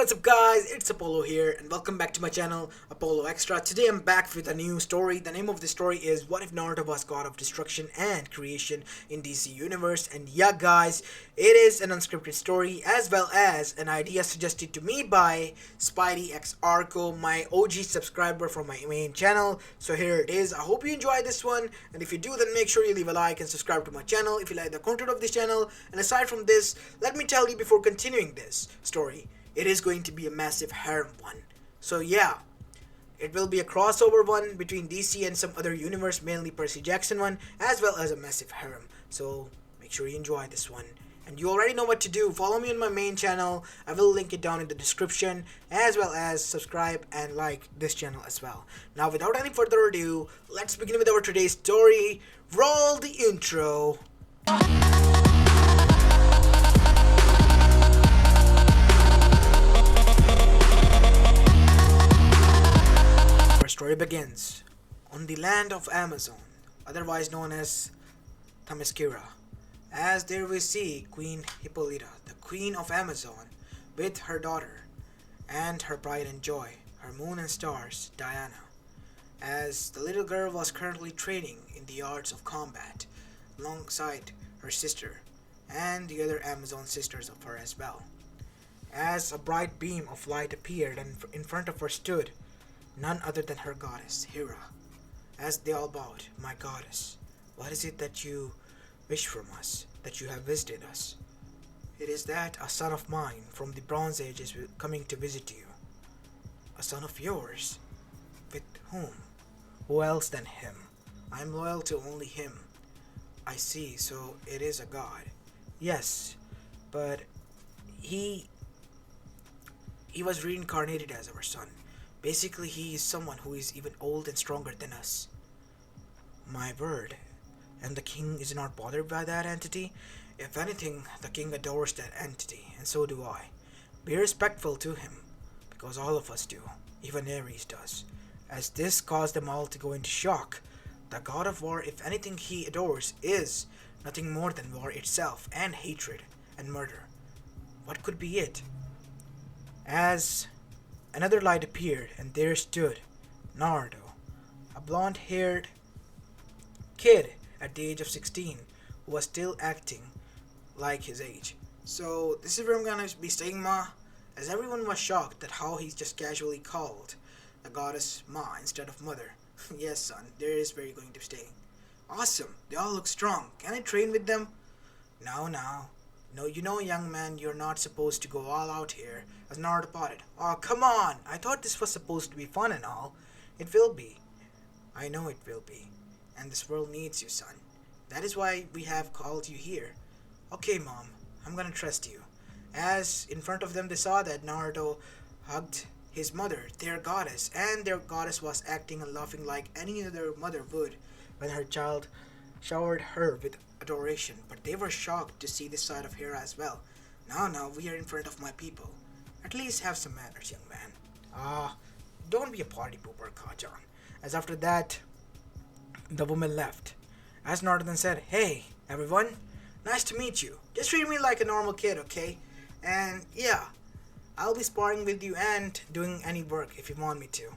What's up guys, it's Apollo here and welcome back to my channel, Apollo Extra. Today I'm back with a new story. The name of the story is What If Naruto Was God of Destruction and Creation in DC Universe. And yeah guys, it is an unscripted story as well as an idea suggested to me by Spidey X Arco, my OG subscriber from my main channel. So here it is. I hope you enjoy this one, and if you do then make sure you leave a like and subscribe to my channel if you like the content of this channel. And aside from this, let me tell you before continuing this story, it is going to be a massive harem one. So yeah, it will be a crossover one between DC and some other universe, mainly Percy Jackson one, as well as a massive harem. So make sure you enjoy this one. And you already know what to do. Follow me on my main channel. I will link it down in the description, as well as subscribe and like this channel as well. Now without any further ado, let's begin with our today's story. Roll the intro. Story begins on the land of Amazon, otherwise known as Themyscira, as there we see Queen Hippolyta, the Queen of Amazon, with her daughter and her pride and joy, her moon and stars, Diana, as the little girl was currently training in the arts of combat alongside her sister and the other Amazon sisters of her as well. As a bright beam of light appeared and in front of her stood none other than her goddess, Hera. As they all bowed, "My goddess, what is it that you wish from us, that you have visited us?" "It is that a son of mine from the Bronze Age is coming to visit you." "A son of yours? With whom?" "Who else than him? I am loyal to only him." "I see, so it is a god." "Yes, but he was reincarnated as our son. Basically, he is someone who is even old and stronger than us." "My word. And the king is not bothered by that entity?" "If anything, the king adores that entity, and so do I. Be respectful to him, because all of us do, even Ares does." As this caused them all to go into shock. The god of war, if anything he adores, is nothing more than war itself, and hatred, and murder. What could be it? As another light appeared, and there stood Naruto, a blonde-haired kid at the age of 16 who was still acting like his age. So this is where I'm gonna be staying, Ma, as everyone was shocked at how he's just casually called the goddess Ma instead of mother. "Yes, son, there is where you're going to stay." "Awesome, they all look strong. Can I train with them?" No, you know, young man, you're not supposed to go all out here," as Naruto potted. "Oh, come on! I thought this was supposed to be fun and all." "It will be. I know it will be. And this world needs you, son. That is why we have called you here." "Okay, Mom, I'm gonna trust you." As in front of them they saw that Naruto hugged his mother, their goddess, and their goddess was acting and laughing like any other mother would when her child showered her with adoration, but they were shocked to see this side of Hera as well. Now, we are in front of my people. At least have some manners, young man." Don't be a party pooper, Kajan." As after that, the woman left. As Naruto then said, "Hey, everyone, nice to meet you. Just treat me like a normal kid, okay? And yeah, I'll be sparring with you and doing any work if you want me to."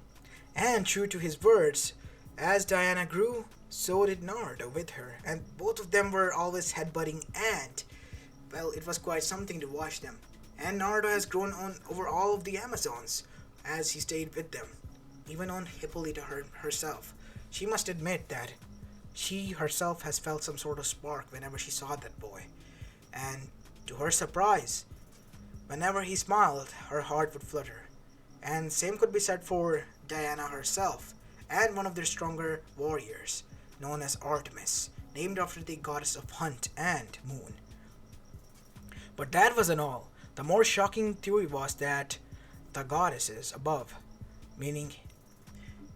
And true to his words, as Diana grew, so did Naruto with her, and both of them were always headbutting, and well, it was quite something to watch them. And Naruto has grown on over all of the Amazons as he stayed with them, even on Hippolyta herself. She must admit that she herself has felt some sort of spark whenever she saw that boy, and to her surprise, whenever he smiled, her heart would flutter. And same could be said for Diana herself, and one of their stronger warriors, known as Artemis, named after the goddess of hunt and moon. But that wasn't all. The more shocking theory was that the goddesses above, meaning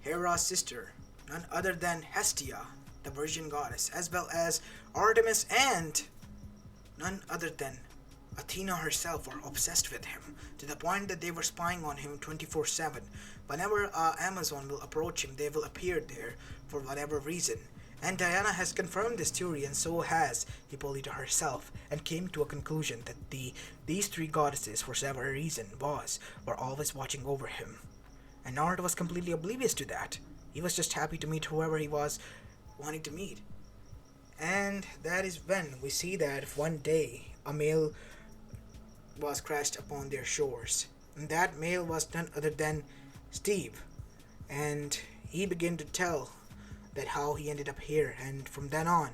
Hera's sister, none other than Hestia, the virgin goddess, as well as Artemis and none other than Athena herself, were obsessed with him, to the point that they were spying on him 24/7. Whenever Amazon will approach him, they will appear there for whatever reason, And Diana has confirmed this theory, and so has Hippolyta herself, and came to a conclusion that these three goddesses, for whatever reason were always watching over him. And Naruto was completely oblivious to that. He was just happy to meet whoever he was wanting to meet. And that is when we see that one day a male was crashed upon their shores. And that male was none other than Steve. And he began to tell that how he ended up here, and from then on,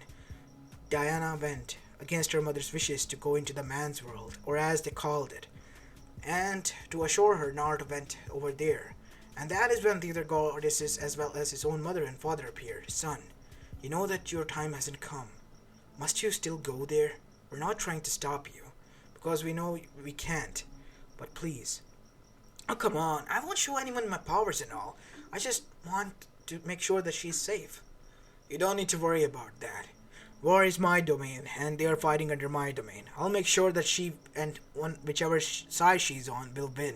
Diana went against her mother's wishes to go into the man's world, or as they called it. And to assure her, Naruto went over there. And that is when the other goddesses, as well as his own mother and father, appeared. Son, you know that your time hasn't come. Must you still go there? We're not trying to stop you, because we know we can't. But please. Oh, come on. I won't show anyone my powers and all. I just want to make sure that she's safe. You don't need to worry about that. War is my domain, and they are fighting under my domain. I'll make sure that she and whichever side she's on will win,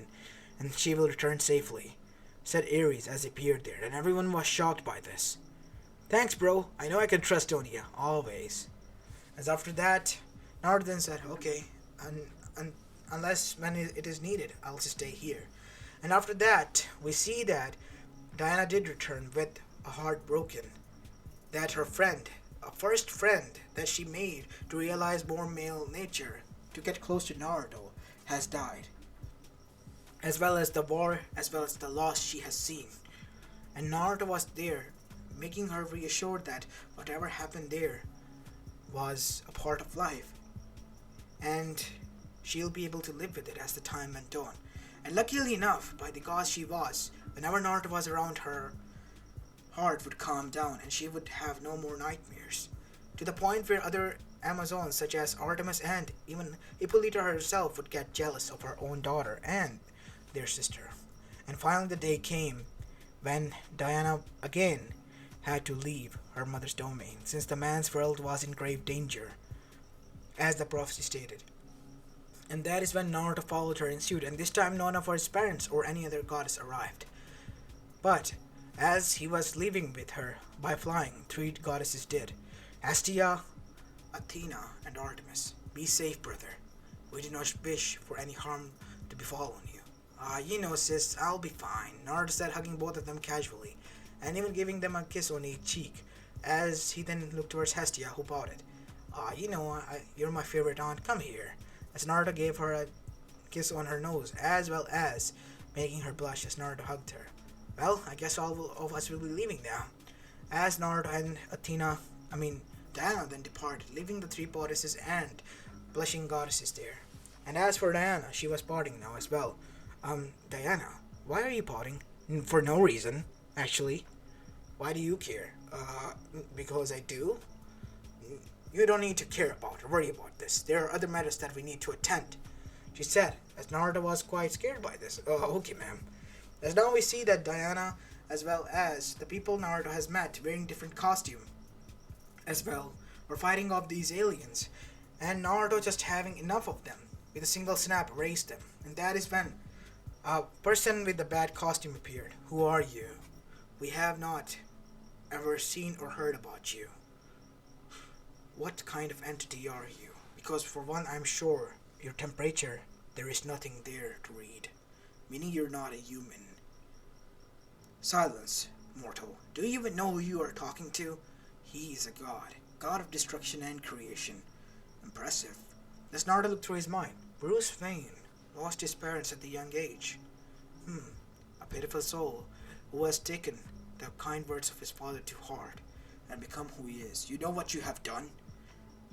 and she will return safely, said Ares as he appeared there, and everyone was shocked by this. Thanks, bro. I know I can trust on you, always. As after that, Naruto then said, okay, unless when it is needed, I'll just stay here. And after that, we see that Diana did return with a heart broken. That her friend, a first friend that she made to realize more male nature, to get close to Naruto, has died. As well as the war, as well as the loss she has seen. And Naruto was there, making her reassured that whatever happened there was a part of life. And she'll be able to live with it as the time went on. And luckily enough, by the gods she was, whenever Naruto was around, her heart would calm down and she would have no more nightmares. To the point where other Amazons such as Artemis and even Hippolyta herself would get jealous of her own daughter and their sister. And finally the day came when Diana again had to leave her mother's domain, since the man's world was in grave danger, as the prophecy stated. And that is when Naruto followed her in suit, and this time none of her parents or any other goddess arrived. But as he was leaving with her by flying, three goddesses did. Hestia, Athena, and Artemis. Be safe, brother. We do not wish for any harm to befall on you. You know, sis, I'll be fine, Naruto said, hugging both of them casually, and even giving them a kiss on each cheek, as he then looked towards Hestia, who pouted. You're my favorite aunt, come here. As Naruto gave her a kiss on her nose, as well as making her blush as Naruto hugged her. Well, I guess all of us will be leaving now. As Naruto and Diana then departed, leaving the three goddesses and blushing goddesses there. And as for Diana, she was parting now as well. Diana, why are you parting? For no reason, actually. Why do you care? Because I do? You don't need to care about or worry about this. There are other matters that we need to attend, she said, as Naruto was quite scared by this. Oh, okay, ma'am. As now we see that Diana, as well as the people Naruto has met, wearing different costume, as well, were fighting off these aliens, and Naruto just having enough of them, with a single snap erased them. And that is when a person with the bad costume appeared. Who are you? We have not ever seen or heard about you. What kind of entity are you? Because for one, I'm sure your temperature, there is nothing there to read, meaning you're not a human. Silence, mortal. Do you even know who you are talking to? He is a god, god of destruction and creation. Impressive. As Naruto looked through his mind, Bruce Wayne lost his parents at a young age. A pitiful soul who has taken the kind words of his father to heart and become who he is. You know what you have done?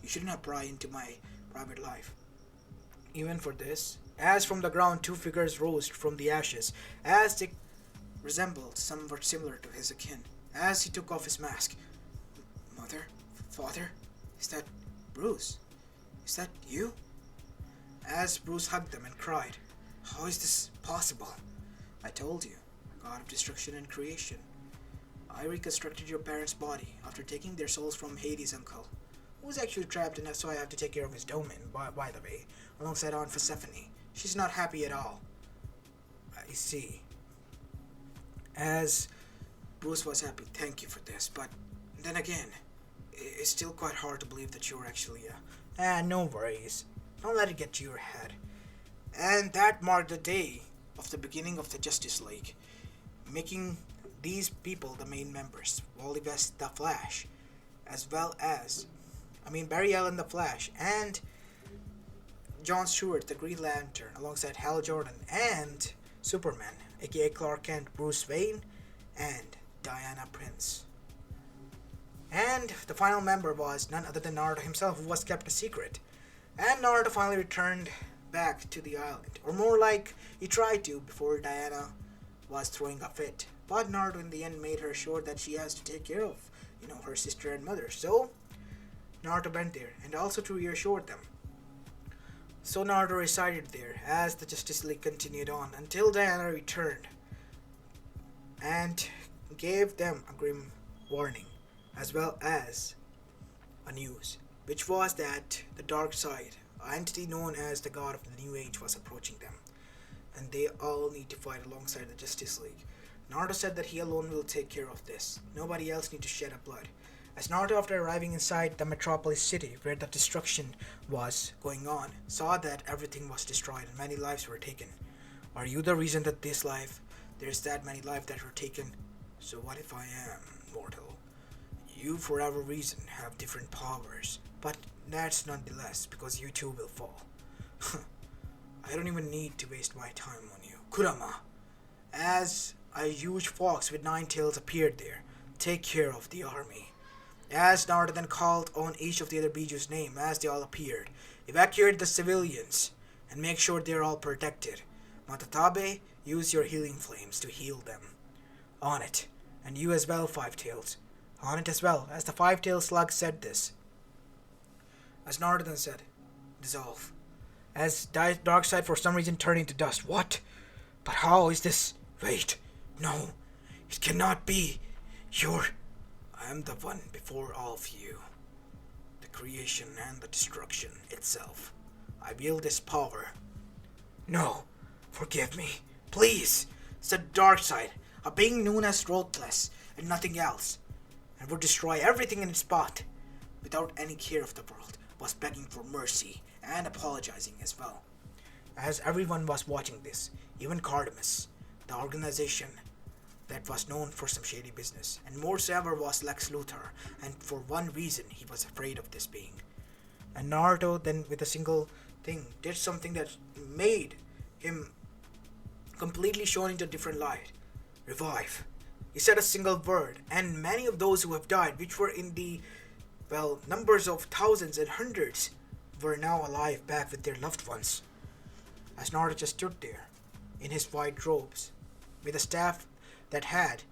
You shouldn't have pry into my private life. Even for this, as from the ground two figures rose from the ashes, as they resembled somewhat similar to his akin. As he took off his mask, Mother? Father? Is that Bruce? Is that you? As Bruce hugged them and cried, how is this possible? I told you, god of destruction and creation. I reconstructed your parents' body after taking their souls from Hades' uncle, who was actually trapped, and so I have to take care of his domain, by the way, alongside Aunt Persephone. She's not happy at all. I see. As Bruce was happy, thank you for this, but Then again, it's still quite hard to believe that you're actually a... Ah, no worries. Don't let it get to your head. And that marked the day of the beginning of the Justice League, making these people the main members. Wally West the Flash, as well as, Barry Allen the Flash, and John Stewart the Green Lantern, alongside Hal Jordan, and Superman, aka Clark Kent, Bruce Wayne, and Diana Prince. And the final member was none other than Naruto himself, who was kept a secret. And Naruto finally returned back to the island. Or more like, he tried to before Diana was throwing a fit. But Naruto in the end made her sure that she has to take care of, her sister and mother. So, Naruto went there, and also to reassure them. So Naruto resided there as the Justice League continued on until Diana returned and gave them a grim warning, as well as a news, which was that the Darkseid, an entity known as the God of the New Age, was approaching them, and they all need to fight alongside the Justice League. Naruto said that he alone will take care of this. Nobody else need to shed a blood. As Naruto, after arriving inside the metropolis city where the destruction was going on, saw that everything was destroyed and many lives were taken. Are you the reason that there's that many lives that were taken? So what if I am mortal? You, for whatever reason, have different powers, but that's nonetheless because you too will fall. I don't even need to waste my time on you. Kurama! As a huge fox with 9 tails appeared there, take care of the army. As Naruto then called on each of the other Biju's name as they all appeared, evacuate the civilians and make sure they're all protected. Matatabe, use your healing flames to heal them. On it. And you as well, Five Tails. On it as well, as the Five-Tailed Slug said this. As Naruto then said, dissolve. As Darkseid for some reason turned into dust. What? But how is this? Wait. No. It cannot be. I am the one before all of you. The creation and the destruction itself. I wield this power. No. Forgive me. Please. Said Darkseid, a being known as Ruthless and nothing else, and would destroy everything in its path, without any care of the world, was begging for mercy and apologizing as well. As everyone was watching this, even Cardamus, the organization that was known for some shady business, and more so ever was Lex Luthor, and for one reason he was afraid of this being. And Naruto then, with a single thing, did something that made him completely shown into a different light. Revive. He said a single word, and many of those who have died, which were in the, numbers of thousands and hundreds, were now alive back with their loved ones. As Naruto just stood there, in his white robes, with a staff that had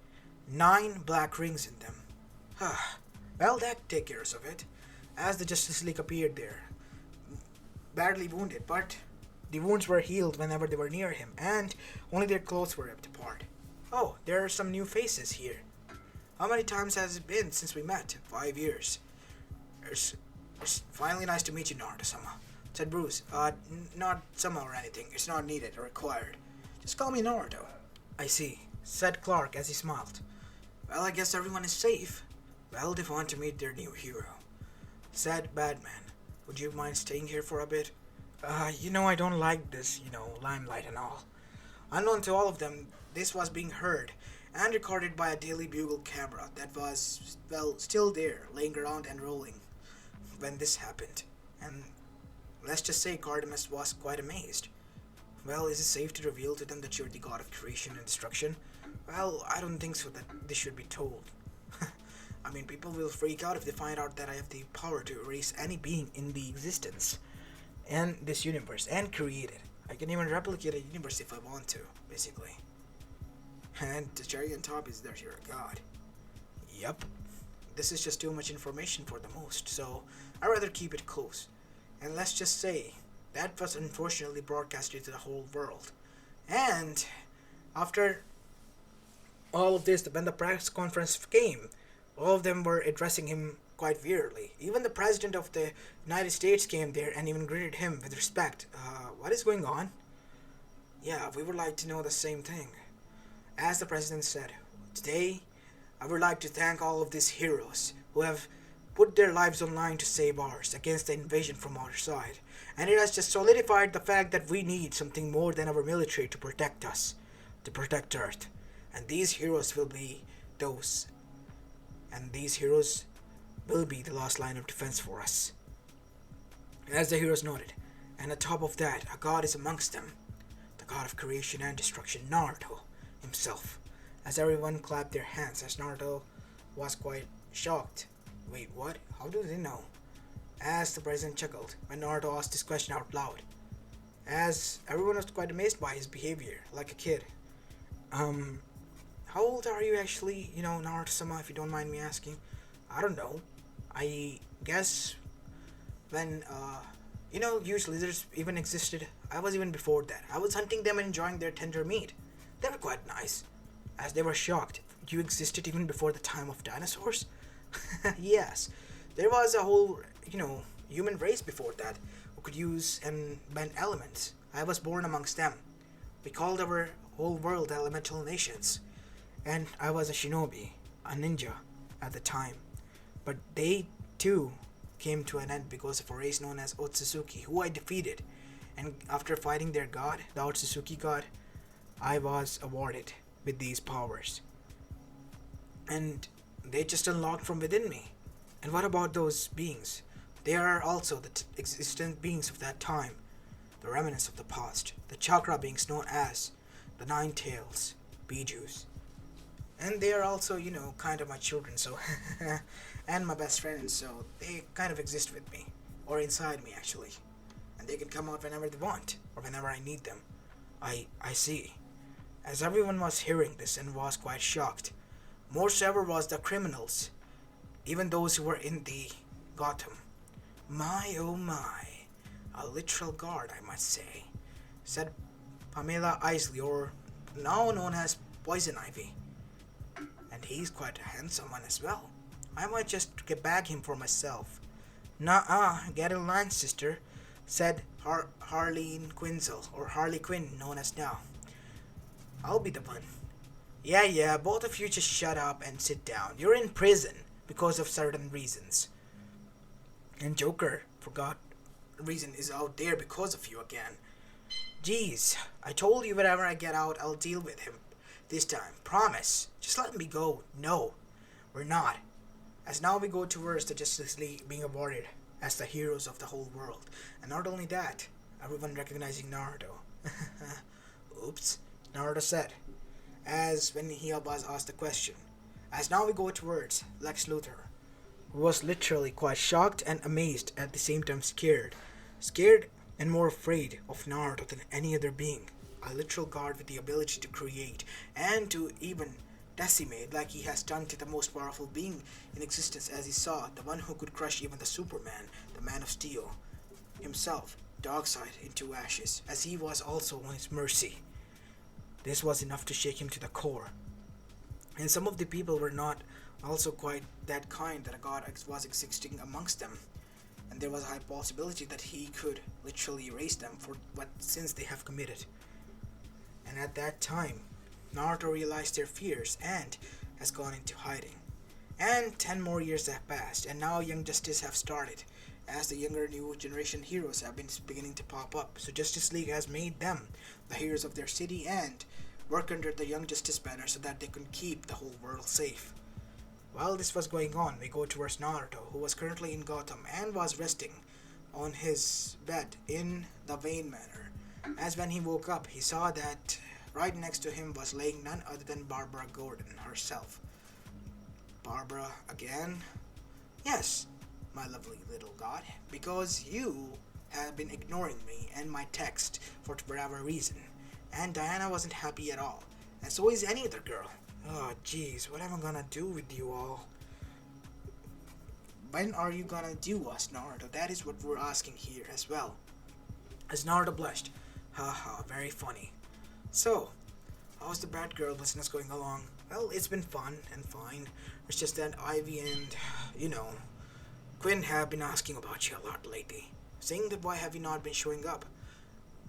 9 black rings in them. That take care of it. As the Justice League appeared there, badly wounded, but the wounds were healed whenever they were near him, and only their clothes were ripped apart. Oh, there are some new faces here. How many times has it been since we met? 5 years. It's finally nice to meet you, Naruto-sama, said Bruce. Not sama or anything. It's not needed or required. Just call me Naruto. I see, said Clark as he smiled. Well, I guess everyone is safe. Well, they want to meet their new hero, said Batman. Would you mind staying here for a bit? I don't like this, limelight and all. Unknown to all of them, this was being heard and recorded by a Daily Bugle camera that was, still there, laying around and rolling when this happened. And let's just say Cardamus was quite amazed. Well, is it safe to reveal to them that you're the god of creation and destruction? Well, I don't think so that this should be told. People will freak out if they find out that I have the power to erase any being in the existence and this universe and create it. I can even replicate a universe if I want to, basically. And the cherry on top is that you're a god. Yup. This is just too much information for the most, so I'd rather keep it close. And let's just say, that was unfortunately broadcasted to the whole world. And after all of this, when the press conference came, all of them were addressing him quite weirdly. Even the president of the United States came there and even greeted him with respect. What is going on? Yeah, we would like to know the same thing. As the president said, today I would like to thank all of these heroes who have put their lives on line to save ours against the invasion from our side. And it has just solidified the fact that we need something more than our military to protect us, to protect Earth. And these heroes will be those. And these heroes will be the last line of defense for us. As the heroes noted, and on top of that, a god is amongst them. The god of creation and destruction, Naruto himself. As everyone clapped their hands, as Naruto was quite shocked. Wait, what? How do they know? As the president chuckled when Naruto asked this question out loud. As everyone was quite amazed by his behavior, like a kid. How old are you actually, Naruto-sama, if you don't mind me asking? I don't know. I guess when, huge lizards even existed, I was even before that. I was hunting them and enjoying their tender meat. They were quite nice. As they were shocked, you existed even before the time of dinosaurs? Yes. There was a whole, human race before that who could use and bend elements. I was born amongst them. We called our whole world elemental nations. And I was a shinobi, a ninja, at the time. But they, too, came to an end because of a race known as Otsutsuki, who I defeated. And after fighting their god, the Otsutsuki god, I was awarded with these powers. And they just unlocked from within me. And what about those beings? They are also the existent beings of that time, the remnants of the past, the chakra beings known as the Nine Tails, Bijus. And they are also, kind of my children, so, and my best friends, so they kind of exist with me, or inside me actually. And they can come out whenever they want, or whenever I need them. I see. As everyone was hearing this and was quite shocked, more so ever was the criminals, even those who were in the Gotham. My oh my, a literal guard I must say, said Pamela Isley, or now known as Poison Ivy. And he's quite a handsome one as well. I might just bag him for myself. Nuh-uh, get in line, sister, said Harleen Quinzel, or Harley Quinn known as now. I'll be the one. Yeah, both of you just shut up and sit down. You're in prison because of certain reasons. And Joker, forgot, reason is out there because of you again. Jeez, I told you whenever I get out, I'll deal with him. This time, promise. Just let me go. No, we're not. As now we go towards the Justice League being awarded as the heroes of the whole world. And not only that, everyone recognizing Naruto. Oops, Naruto said, as when he was asked the question. As now we go towards Lex Luthor, who was literally quite shocked and amazed, at the same time scared. Scared and more afraid of Naruto than any other being. A literal god with the ability to create and to even decimate like he has done to the most powerful being in existence, as he saw, the one who could crush even the Superman, the Man of Steel, himself, Darkseid, into ashes, as he was also on his mercy. This was enough to shake him to the core. And some of the people were not also quite that kind that a god was existing amongst them. And there was a high possibility that he could literally erase them for what sins they have committed. And at that time, Naruto realized their fears and has gone into hiding. And 10 more years have passed, and now Young Justice have started, as the younger new generation heroes have been beginning to pop up. So Justice League has made them the heroes of their city and work under the Young Justice banner so that they can keep the whole world safe. While this was going on, we go towards Naruto, who was currently in Gotham and was resting on his bed in the Wayne Manor. As when he woke up, he saw that right next to him was laying none other than Barbara Gordon herself. Barbara again? Yes, my lovely little god, because you have been ignoring me and my text for whatever reason. And Diana wasn't happy at all, and so is any other girl. Oh jeez, what am I gonna do with you all? When are you gonna do us, Naruto? That is what we're asking here as well. As Naruto blushed. Haha, very funny. So, how's the bad girl business going along? Well, it's been fun and fine. It's just that Ivy and, Quinn have been asking about you a lot lately. Saying that why have you not been showing up?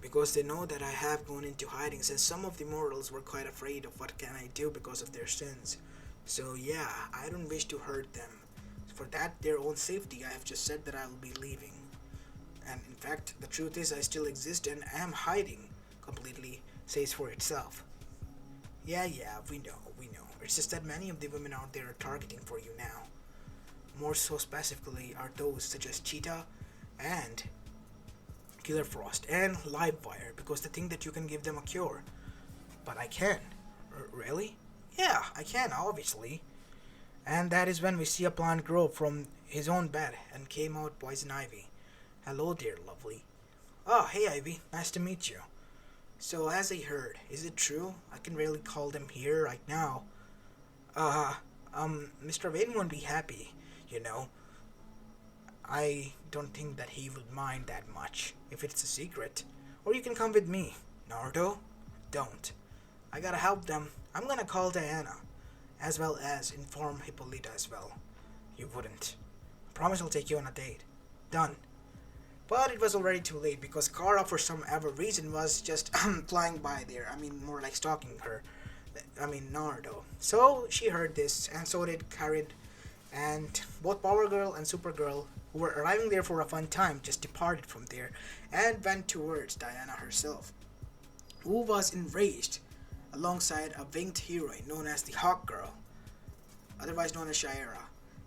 Because they know that I have gone into hiding, since some of the mortals were quite afraid of what can I do because of their sins. So yeah, I don't wish to hurt them. For that, their own safety, I have just said that I will be leaving. And in fact, the truth is I still exist and am hiding completely, says for itself. Yeah, we know. It's just that many of the women out there are targeting for you now. More so specifically are those such as Cheetah and Killer Frost and Livewire because they think that you can give them a cure. But I can. Really? Yeah, I can, obviously. And that is when we see a plant grow from his own bed and came out Poison Ivy. Hello there, lovely. Oh, hey Ivy, nice to meet you. So, as I heard, is it true? I can really call them here right now. Uh, Mr. Wayne won't be happy, you know. I don't think that he would mind that much if it's a secret. Or you can come with me. Naruto? Don't. I gotta help them. I'm gonna call Diana, as well as inform Hippolyta as well. You wouldn't. Promise I'll take you on a date. Done. But it was already too late because Kara, for some ever reason, was just flying by there. I mean, more like stalking her. Naruto. So she heard this, and so did Karin. And both Power Girl and Supergirl, who were arriving there for a fun time, just departed from there and went towards Diana herself, who was enraged alongside a winged heroine known as the Hawk Girl, otherwise known as Shaira.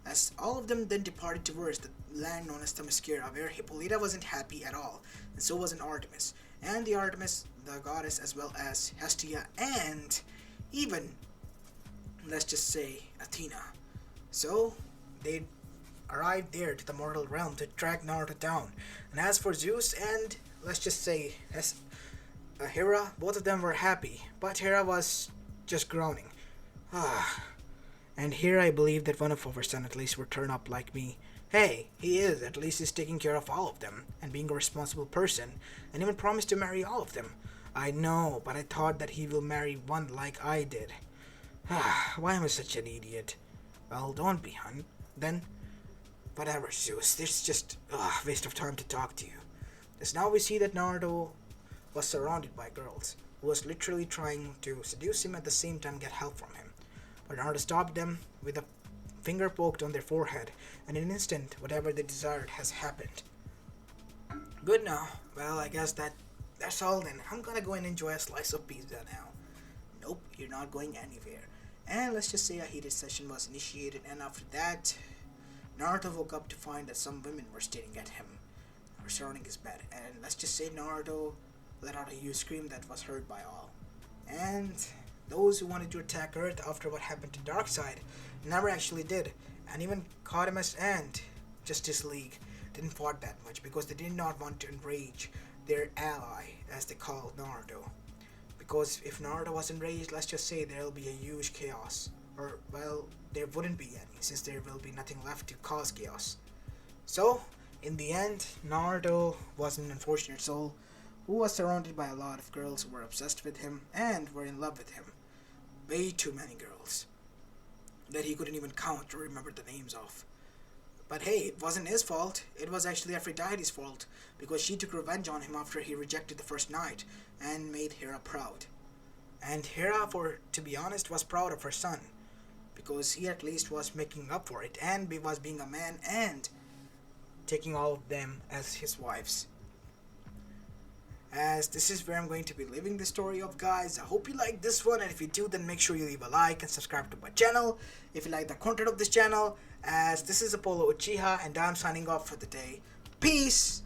As all of them then departed towards the land known as Themyscira, where Hippolyta wasn't happy at all, and so wasn't Artemis. And the Artemis, the goddess, as well as Hestia, and even, let's just say, Athena. So, they arrived there to the mortal realm to track Naruto down. And as for Zeus and, let's just say, Hera, both of them were happy, but Hera was just groaning. And here I believe that one of our son at least will turn up like me. Hey, he is. At least he's taking care of all of them and being a responsible person and even promised to marry all of them. I know, but I thought that he will marry one like I did. Why am I such an idiot? Well, don't be, hun. Then, whatever, Zeus. This is just a waste of time to talk to you. As now we see that Naruto was surrounded by girls who was literally trying to seduce him at the same time get help from him. But Naruto stopped them with a finger poked on their forehead, and in an instant, whatever they desired has happened. Good now. Well, I guess that's all then. I'm gonna go and enjoy a slice of pizza now. Nope, you're not going anywhere. And let's just say a heated session was initiated, and after that, Naruto woke up to find that some women were staring at him, or surrounding his bed. And let's just say Naruto let out a huge scream that was heard by all. And those who wanted to attack Earth after what happened to Darkseid never actually did, and even Codemus and Justice League didn't fight that much because they did not want to enrage their ally, as they called Naruto. Because if Naruto was enraged, let's just say there'll be a huge chaos. Or, well, there wouldn't be any, since there will be nothing left to cause chaos. So, in the end, Naruto was an unfortunate soul who was surrounded by a lot of girls who were obsessed with him and were in love with him. Way too many girls that he couldn't even count or remember the names of. But hey, it wasn't his fault. It was actually Aphrodite's fault, because she took revenge on him after he rejected the first night and made Hera proud. And Hera, to be honest, was proud of her son, because he at least was making up for it and was being a man and taking all of them as his wives. As this is where I'm going to be leaving the story of, guys. I hope you like this one, and if you do, then make sure you leave a like and subscribe to my channel if you like the content of this channel. As this is Apollo Uchiha, and I'm signing off for the day. Peace!